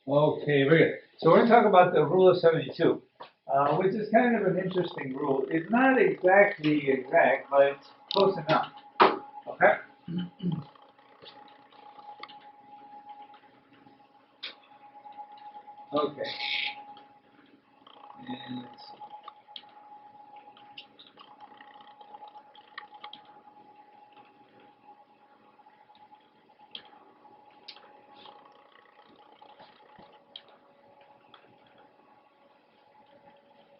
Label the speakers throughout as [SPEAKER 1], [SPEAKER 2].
[SPEAKER 1] Okay, very good. So we're going to talk about the rule of 72, which is kind of an interesting rule. It's not exactly exact, but it's close enough. Okay? Okay. And let's see.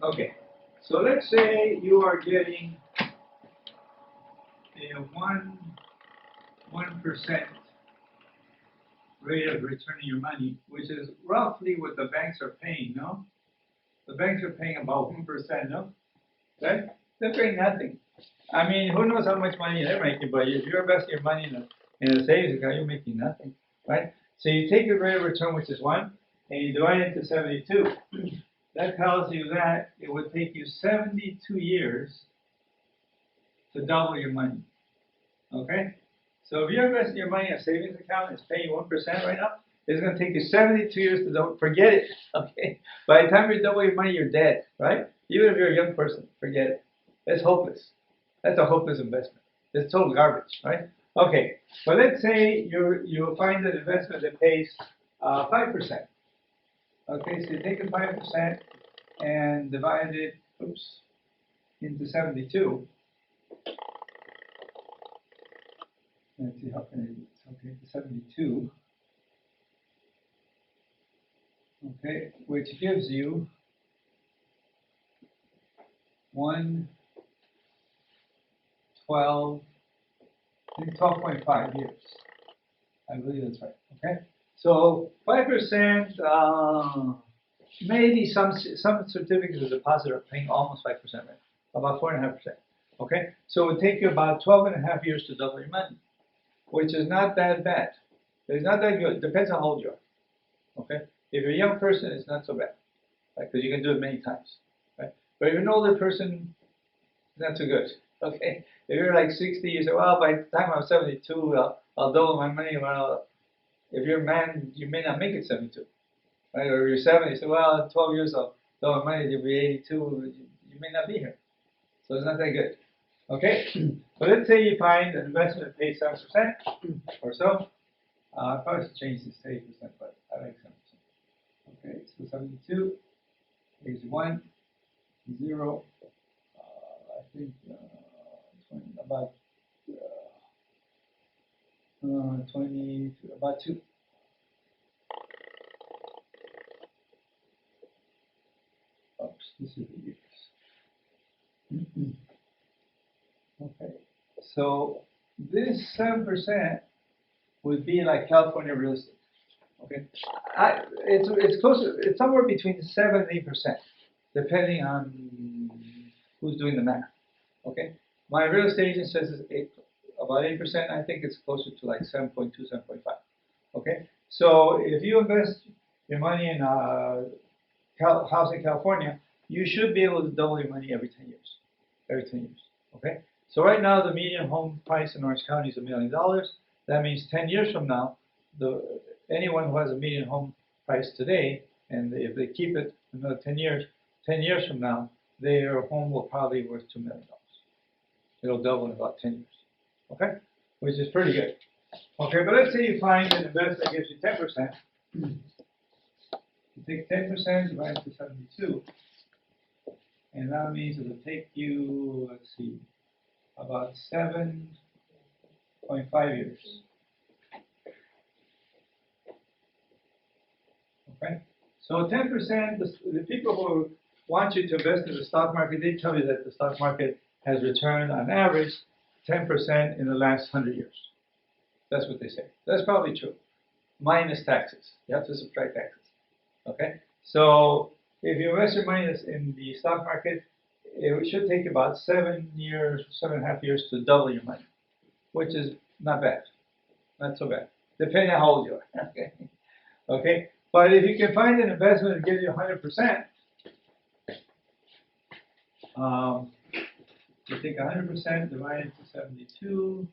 [SPEAKER 1] Okay. So let's say you are getting a 1% rate of returning your money, which is roughly what the banks are paying, no? The banks are paying about 1%, no? Right? They're paying nothing. I mean, who knows how much money they're making, but if you're investing your money in a savings account, you're making nothing, right? So you take your rate of return, which is 1, and you divide it into 72. That tells you that it would take you 72 years to double your money, okay? So if you're investing your money in a savings account, it's paying you 1% right now, it's going to take you 72 years to double. Forget it, okay? By the time you double your money, you're dead, right? Even if you're a young person, forget it. It's hopeless. That's a hopeless investment. It's total garbage, right? Okay, but let's say you'll find an investment that pays 5%. Okay, so you take the 5% and divide it, into 72. Let's see how can I do this. Okay, 72. Okay, which gives you 12, I think 12.5 years. I believe that's right. Okay, so 5%. Maybe some certificates of deposit are paying almost 5%, right? About 4.5%. Okay, so it would take you about 12.5 years to double your money, which is not that bad. It's not that good. Depends on how old you are. Okay, if you're a young person, it's not so bad, right? Because you can do it many times, right? But if you're an older person, it's not so good. Okay, if you're like 60, you say, well, by the time I'm 72, I'll double my money. Well, if you're a man, you may not make it 72. Right? Or you're 70, you say, well, in 12 years, I'll double my money, you'll be 82, you may not be here. So it's not that good. Okay? But let's say you find an investment that pays 7% or so. I probably should change this to 8%, but I like 7%. Okay, so 72 is 1, 0, I think 20, about 20, about 2. Oops, this is the years. Okay, so this 7% would be like California real estate. Okay, it's close. It's somewhere between 7 and 8%, depending on who's doing the math. Okay, my real estate agent says it's about 8%. I think it's closer to like 7.2, 7.5. Okay, so if you invest your money in a house in California, you should be able to double your money every 10 years. Every 10 years. Okay, so right now the median home price in Orange County is $1 million. That means 10 years from now, anyone who has a median home price today, and if they keep it another 10 years from now, their home will probably be worth $2 million. It'll double in about 10 years. Okay, which is pretty good. Okay, but let's say you find an investment that gives you 10%. You take 10%, divide it to 72, and that means it will take you, let's see, about 7.5 years. Okay, so 10%. The people who want you to invest in the stock market, they tell you that the stock market has returned on average 10% in the last 100 years. That's what they say. That's probably true, minus taxes. You have to subtract taxes. Okay, so if you invest your money in the stock market, it should take about 7 years, 7.5 years to double your money, which is not bad, not so bad, depending on how old you are. Okay, okay. But if you can find an investment that gives you 100%, you take 100%, divide it to 72.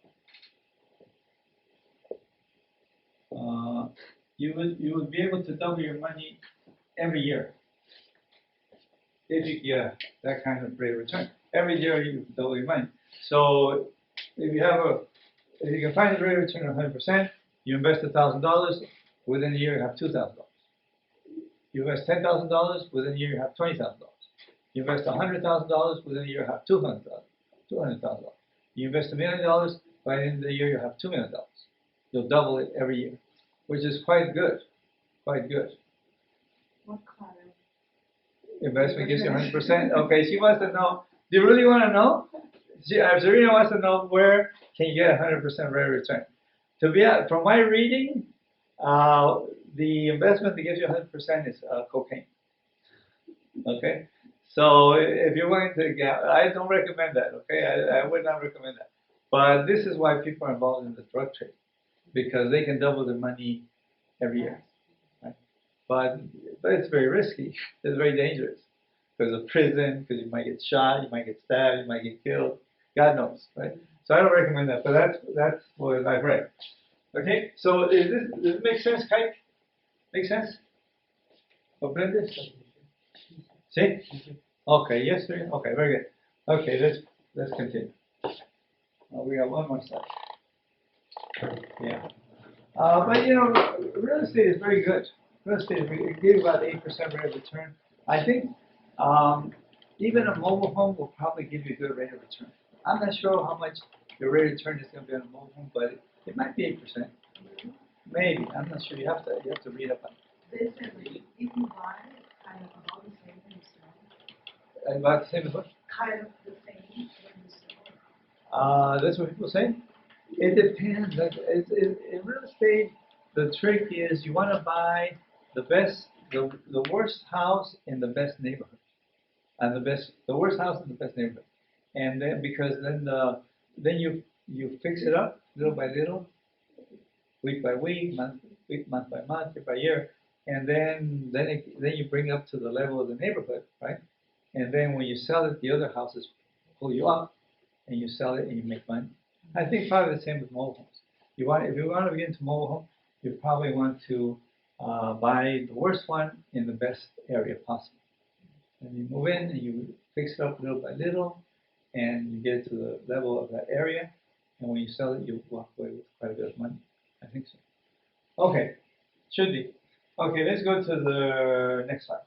[SPEAKER 1] you would be able to double your money every year if you get that kind of rate of return. Every year you double your money. So if you can find a rate of return of 100%, you invest $1,000. Within a year you have $2,000. You invest $10,000. Within a year you have $20,000. You invest $100,000. Within a year you have $200,000. You invest $1 million. By the end of the year you have $2 million. You'll double it every year, which is quite good. Quite good.
[SPEAKER 2] What kind of
[SPEAKER 1] Investment gives you 100%. Okay, she wants to know. Do you really want to know? Serena wants to know where can you get 100% rate of return. From my reading, the investment that gives you 100% is cocaine. Okay, so if you're willing to get, I don't recommend that. Okay, I would not recommend that. But this is why people are involved in the drug trade, because they can double their money every year. Right? But it's very risky. It's very dangerous because of prison, because you might get shot, you might get stabbed, you might get killed. God knows, right? So I don't recommend that. But that's what I've read. Okay, so does this make sense, Kike? Make sense? Comprende? See? Okay, yes, sir. Okay, very good. Okay, let's continue. We have one more slide. Yeah. But you know, real estate is very good. Real estate, it gives about 8% rate of return. I think even a mobile home will probably give you a good rate of return. I'm not sure how much the rate of return is going to be on a mobile home, but it might be 8%. Maybe. I'm not sure. You have to read up on it.
[SPEAKER 2] basically, if you buy it, kind of about the same when you sell.
[SPEAKER 1] About the same as what?
[SPEAKER 2] Kind of the same when you sell.
[SPEAKER 1] That's what people say. It depends. In real estate, the trick is you want to buy the worst house in the best neighborhood, and the worst house in the best neighborhood, and then because then you fix it up little by little, week by week, month by month, year by year, and then you bring up to the level of the neighborhood, right? And then when you sell it, the other houses pull you up, and you sell it and you make money. I think probably the same with mobile homes. If you want to get into mobile home, you probably want to buy the worst one in the best area possible. And you move in and you fix it up little by little, and you get to the level of that area. And when you sell it, you walk away with quite a bit of money. I think so. Okay, should be. Okay, let's go to the next slide.